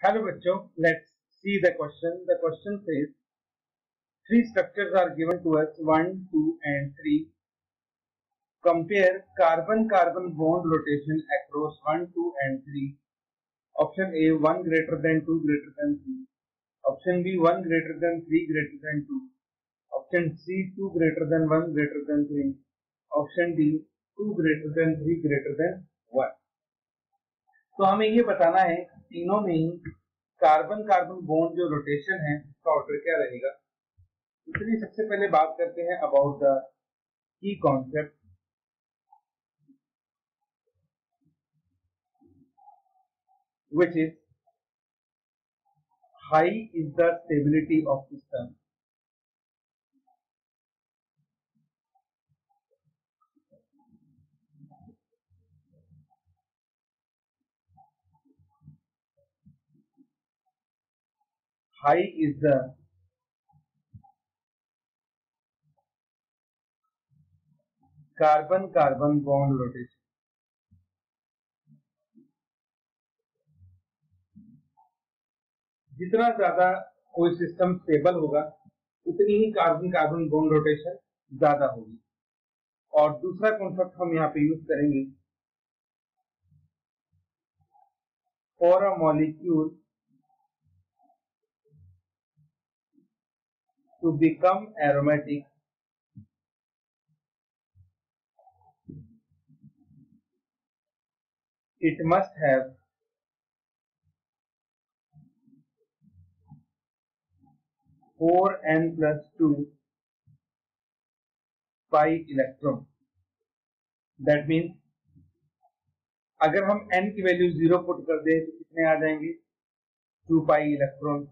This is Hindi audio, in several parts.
Hello बच्चों, let's see the question. The question says three structures are given to us 1, 2 and 3. Compare carbon-carbon bond rotation across 1, 2 and 3. Option A 1 greater than 2 greater than 3. Option B 1 greater than 3 greater than 2. Option C 2 greater than 1 greater than 3. Option D 2 greater than 3 greater than 1. तो हमें ये बताना है तीनों में ही कार्बन कार्बन बॉन्ड जो रोटेशन है उसका ऑर्डर क्या रहेगा। इसलिए सबसे पहले बात करते हैं about the key concept, which is high is the stability of system. High is the carbon carbon bond rotation. जितना ज्यादा कोई सिस्टम स्टेबल होगा उतनी ही कार्बन कार्बन बॉन्ड रोटेशन ज्यादा होगी. और दूसरा कॉन्सेप्ट हम यहाँ पे यूज करेंगे, for a molecule to become aromatic, it must have 4n+2 pi electron. That means अगर हम n की वैल्यू 0 पुट कर दें तो कितने आ जाएंगे 2 पाई इलेक्ट्रॉन.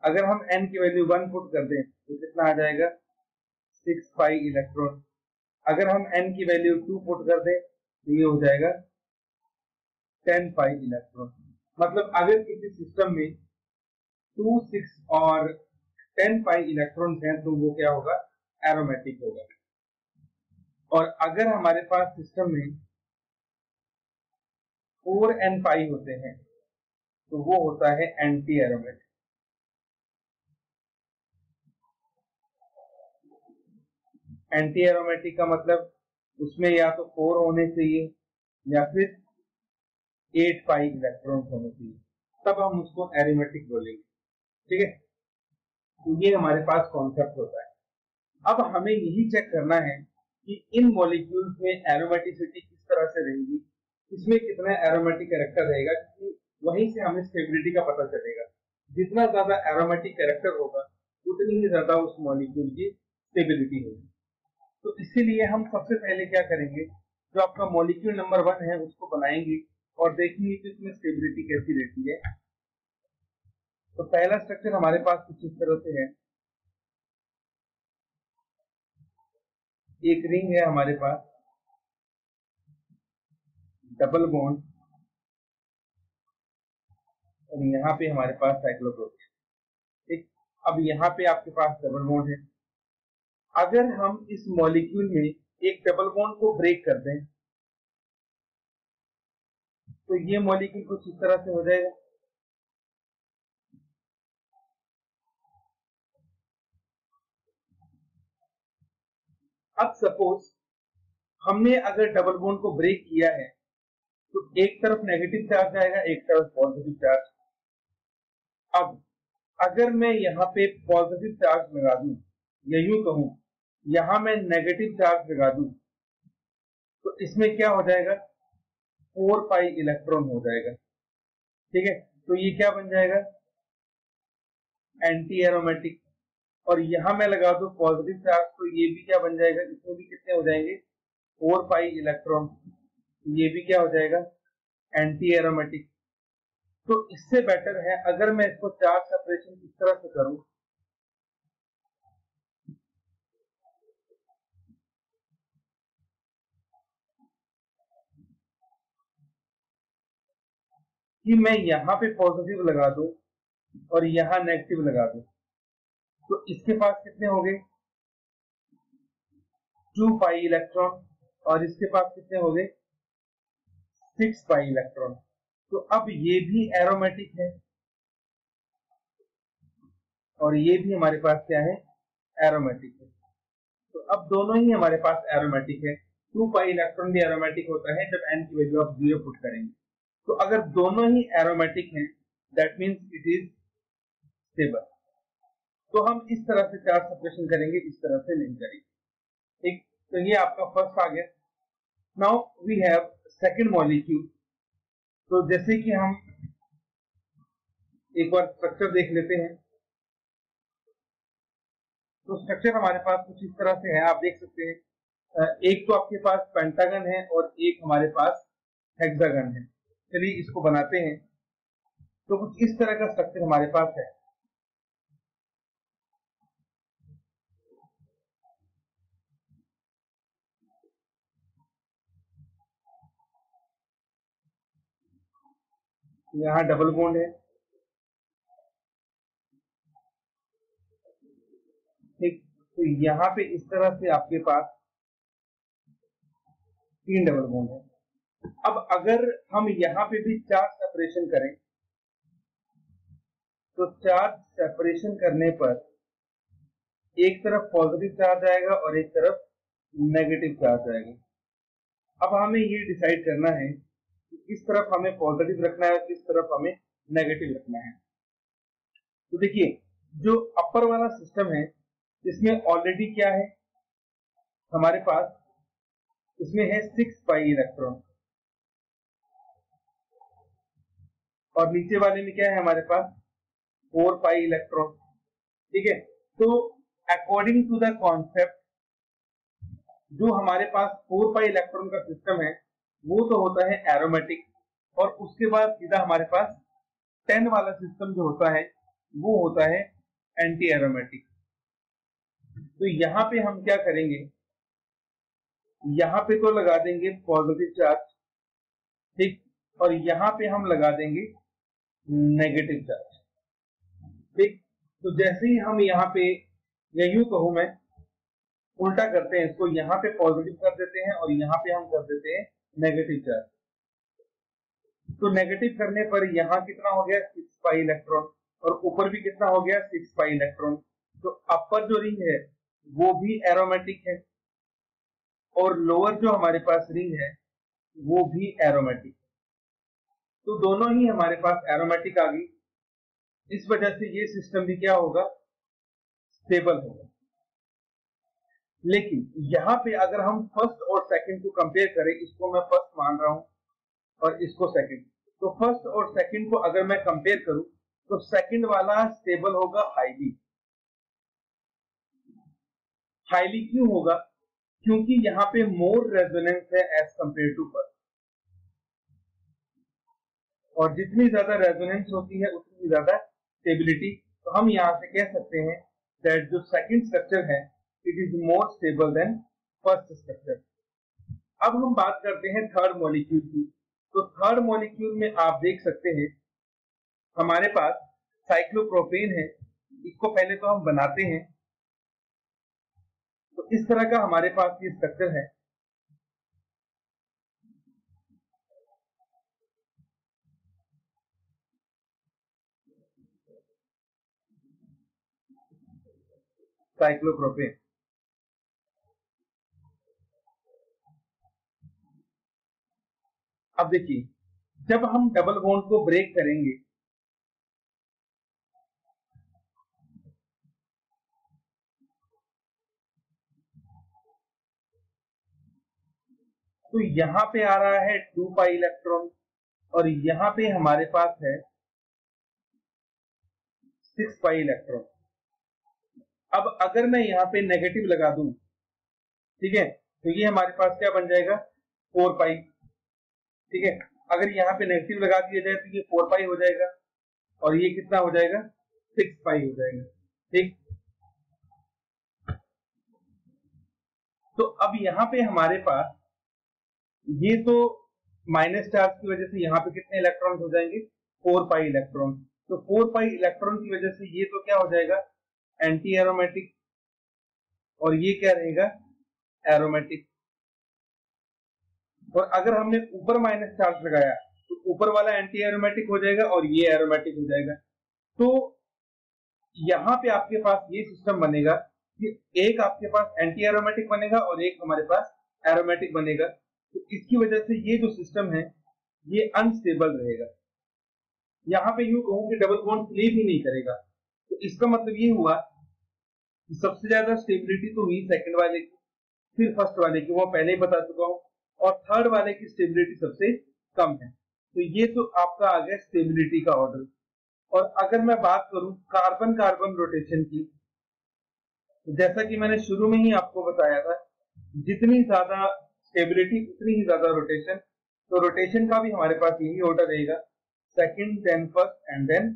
अगर हम n की वैल्यू 1 पुट कर दें तो कितना आ जाएगा 6 पाई इलेक्ट्रॉन. अगर हम n की वैल्यू 2 पुट कर दें तो ये हो जाएगा 10 पाई इलेक्ट्रॉन. मतलब अगर किसी सिस्टम में 2, 6 और 10 पाई इलेक्ट्रॉन्स हैं तो वो क्या होगा एरोमेटिक होगा. और अगर हमारे पास सिस्टम में 4n पाई होते हैं तो वो होता है एंटी एरोमेटिक. एंटी एरोमेटिक का मतलब उसमें या तो 4 होने चाहिए या फिर 8 पाई इलेक्ट्रॉन्स होने चाहिए, तब हम उसको एरोमेटिक बोलेंगे. ठीक है, तो ये हमारे पास कॉन्सेप्ट होता है. अब हमें यही चेक करना है कि इन मॉलिक्यूल्स में एरोमेटिसिटी किस तरह से रहेगी, इसमें कितना एरोमेटिक कैरेक्टर रहेगा, क्योंकि वहीं से हमें स्टेबिलिटी का पता चलेगा. जितना ज्यादा एरोमेटिक कैरेक्टर होगा उतनी ही ज्यादा उस मॉलिक्यूल की स्टेबिलिटी होगी. तो इसीलिए हम सबसे पहले क्या करेंगे, जो आपका मॉलिक्यूल नंबर 1 है उसको बनाएंगे और देखेंगे कि इसमें स्टेबिलिटी कैसी रहती है. तो पहला स्ट्रक्चर हमारे पास कुछ इस तरह से है. एक रिंग है हमारे पास, डबल बॉन्ड, और यहाँ पे हमारे पास साइक्लोप्रोपेन. ठीक, अब यहाँ पे आपके पास डबल बॉन्ड है. अगर हम इस मॉलिक्यूल में एक डबल बॉन्ड को ब्रेक कर दें तो ये मॉलिक्यूल कुछ इस तरह से हो जाएगा. अब सपोज हमने अगर डबल बॉन्ड को ब्रेक किया है तो एक तरफ नेगेटिव चार्ज आएगा, एक तरफ पॉजिटिव चार्ज. अब अगर मैं यहाँ पे पॉजिटिव चार्ज लगा दूं या यूं कहूं यहां मैं नेगेटिव चार्ज लगा दूं तो इसमें क्या हो जाएगा 4 पाई इलेक्ट्रॉन हो जाएगा. ठीक है, तो ये क्या बन जाएगा एंटी एरोमेटिक. और यहां मैं लगा दूं पॉजिटिव चार्ज तो ये भी क्या बन जाएगा, इसमें भी कितने हो जाएंगे 4 पाई इलेक्ट्रॉन. ये भी क्या हो जाएगा एंटी एरोमेटिक. तो इससे बेटर है अगर मैं इसको चार्ज सेपरेशन इस तरह से करूं कि मैं यहाँ पे पॉजिटिव लगा दूं और यहाँ नेगेटिव लगा दूं तो इसके पास कितने हो गए 2 पाई इलेक्ट्रॉन और इसके पास कितने हो गए 6 पाई इलेक्ट्रॉन. तो अब ये भी एरोमेटिक है और ये भी हमारे पास क्या है, एरोमेटिक है। तो अब दोनों ही हमारे पास एरोमेटिक है। 2 पाई इलेक्ट्रॉन भी एरोमेटिक होता है जब n की वैल्यू आप 0 पुट करेंगे। तो अगर दोनों ही एरोमेटिक हैं, that means it is stable. तो हम इस तरह से चार्ज सेपरेशन करेंगे, इस तरह से नहीं करेंगे। ठीक, तो ये आपका फर्स्ट आ गया। Now we have second molecule. तो जैसे कि हम एक बार स्ट्रक्चर देख लेते हैं। तो स्ट्रक्चर हमारे पास कुछ इस तरह से है, आप देख सकते हैं। एक तो आपके पास पेंटागन है और एक हमारे पास हेक्सागन है। चलिए इसको बनाते हैं। तो कुछ इस तरह का स्ट्रक्चर हमारे पास है। यहाँ डबल बॉन्ड है, ठीक। तो यहाँ पे इस तरह से आपके पास 3 डबल बॉन्ड है। अब अगर हम यहाँ पे भी चार्ज सेपरेशन करें, तो चार्ज सेपरेशन करने पर एक तरफ पॉजिटिव चार्ज आएगा और एक तरफ नेगेटिव चार्ज आएगा। अब हमें ये डिसाइड करना है कि किस तरफ हमें पॉजिटिव रखना है और किस तरफ हमें नेगेटिव रखना है। तो देखिए, जो अपर वाला सिस्टम है इसमें ऑलरेडी क्या है हमारे पास, इसमें है 6 पाई इलेक्ट्रॉन, और नीचे वाले में क्या है हमारे पास 4 पाई इलेक्ट्रॉन। ठीक है, तो अकॉर्डिंग टू द कॉन्सेप्ट जो हमारे पास 4 पाई इलेक्ट्रॉन का सिस्टम है वो तो होता है एरोमेटिक, और उसके बाद सीधा हमारे पास 10 वाला सिस्टम जो होता है वो होता है एंटी एरोमेटिक। तो यहाँ पे हम क्या करेंगे, यहाँ पे तो लगा देंगे पॉजिटिव चार्ज, ठीक, और यहाँ पे हम लगा देंगे नेगेटिव चार्ज। ठीक, तो जैसे ही हम यहाँ पे, या यूं कहूं मैं, उल्टा करते हैं इसको, यहाँ पे पॉजिटिव कर देते हैं और यहाँ पे हम कर देते हैं नेगेटिव चार्ज। तो नेगेटिव करने पर यहाँ कितना हो गया 6 पाई इलेक्ट्रॉन, और ऊपर भी कितना हो गया 6 पाई इलेक्ट्रॉन। तो अपर जो रिंग है वो भी एरोमेटिक है, और लोअर जो हमारे पास रिंग है वो भी एरोमेटिक। तो दोनों ही हमारे पास एरोमेटिक आ गई। इस वजह से ये सिस्टम भी क्या होगा, स्टेबल होगा। लेकिन यहाँ पे अगर हम फर्स्ट और सेकंड को कंपेयर करें, इसको मैं फर्स्ट मान रहा हूं और इसको सेकंड, तो फर्स्ट और सेकंड को अगर मैं कंपेयर करूं तो सेकंड वाला स्टेबल होगा हाईली। हाईली क्यों होगा, क्योंकि यहाँ पे मोर रेजोनेंस है एज कंपेयर टू फर्स्ट, और जितनी ज्यादा रेजोनेंस होती है उतनी ज्यादा स्टेबिलिटी। तो हम यहाँ से कह सकते हैं दैट जो सेकंड स्ट्रक्चर है it is more stable then first structure. अब हम बात करते हैं थर्ड मॉलिक्यूल की। तो थर्ड मॉलिक्यूल में आप देख सकते हैं हमारे पास साइक्लोप्रोपेन है। इसको पहले तो हम बनाते हैं। तो इस तरह का हमारे पास ये स्ट्रक्चर है। साइक्लोप्रोपेन, अब देखिए, जब हम डबल बॉन्ड को ब्रेक करेंगे तो यहाँ पे आ रहा है 2 पाई इलेक्ट्रॉन, और यहाँ पे हमारे पास है 6 पाई इलेक्ट्रॉन। अब अगर मैं यहाँ पे नेगेटिव लगा दूं, ठीक है, तो ये हमारे पास क्या बन जाएगा 4 पाई। ठीक है, अगर यहाँ पे नेगेटिव लगा दिया जाए तो ये 4 पाई हो जाएगा, और ये कितना हो जाएगा 6 पाई हो जाएगा। ठीक, तो अब यहाँ पे हमारे पास ये तो माइनस चार्ज की वजह से यहाँ पे कितने इलेक्ट्रॉन हो जाएंगे 4 पाई इलेक्ट्रॉन। तो 4 पाई इलेक्ट्रॉन की वजह से ये तो क्या हो जाएगा एंटी एरोमेटिक, और ये क्या रहेगा एरोमेटिक। और अगर हमने ऊपर माइनस चार्ज लगाया तो ऊपर वाला एंटी एरोमेटिक हो जाएगा और ये एरोमेटिक हो जाएगा। तो यहाँ पे आपके पास ये सिस्टम बनेगा कि एक आपके पास एंटी एरोमेटिक बनेगा और एक हमारे पास एरोमेटिक बनेगा। तो इसकी वजह से ये जो सिस्टम है ये अनस्टेबल रहेगा। यहाँ पे यूं कहूं कि डबल बॉन्ड प्ले भी नहीं करेगा। तो इसका मतलब ये हुआ कि सबसे ज्यादा स्टेबिलिटी तो हुई सेकंड वाले की, फिर फर्स्ट वाले की, वो पहले ही बता चुका हूं, और थर्ड वाले की स्टेबिलिटी सबसे कम है। तो ये तो आपका आ गया स्टेबिलिटी का ऑर्डर। और अगर मैं बात करूं कार्बन कार्बन रोटेशन की, तो जैसा कि मैंने शुरू में ही आपको बताया था, जितनी ज्यादा स्टेबिलिटी उतनी ही ज्यादा रोटेशन। तो रोटेशन का भी हमारे पास यही ऑर्डर रहेगा, second then first and then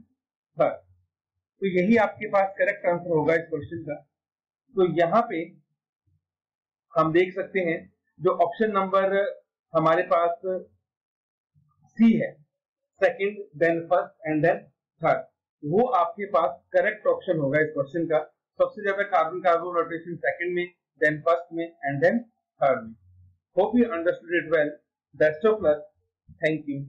third. तो यही आपके पास करेक्ट आंसर होगा इस क्वेश्चन का। तो यहाँ पे हम देख सकते हैं जो ऑप्शन नंबर हमारे पास सी है, second then first and then third, वो आपके पास करेक्ट ऑप्शन होगा इस क्वेश्चन का। सबसे ज्यादा कार्बन कार्बन रोटेशन सेकंड में, देन फर्स्ट में एंड देन थर्ड में। Hope you understood it well. Best of luck. Thank you.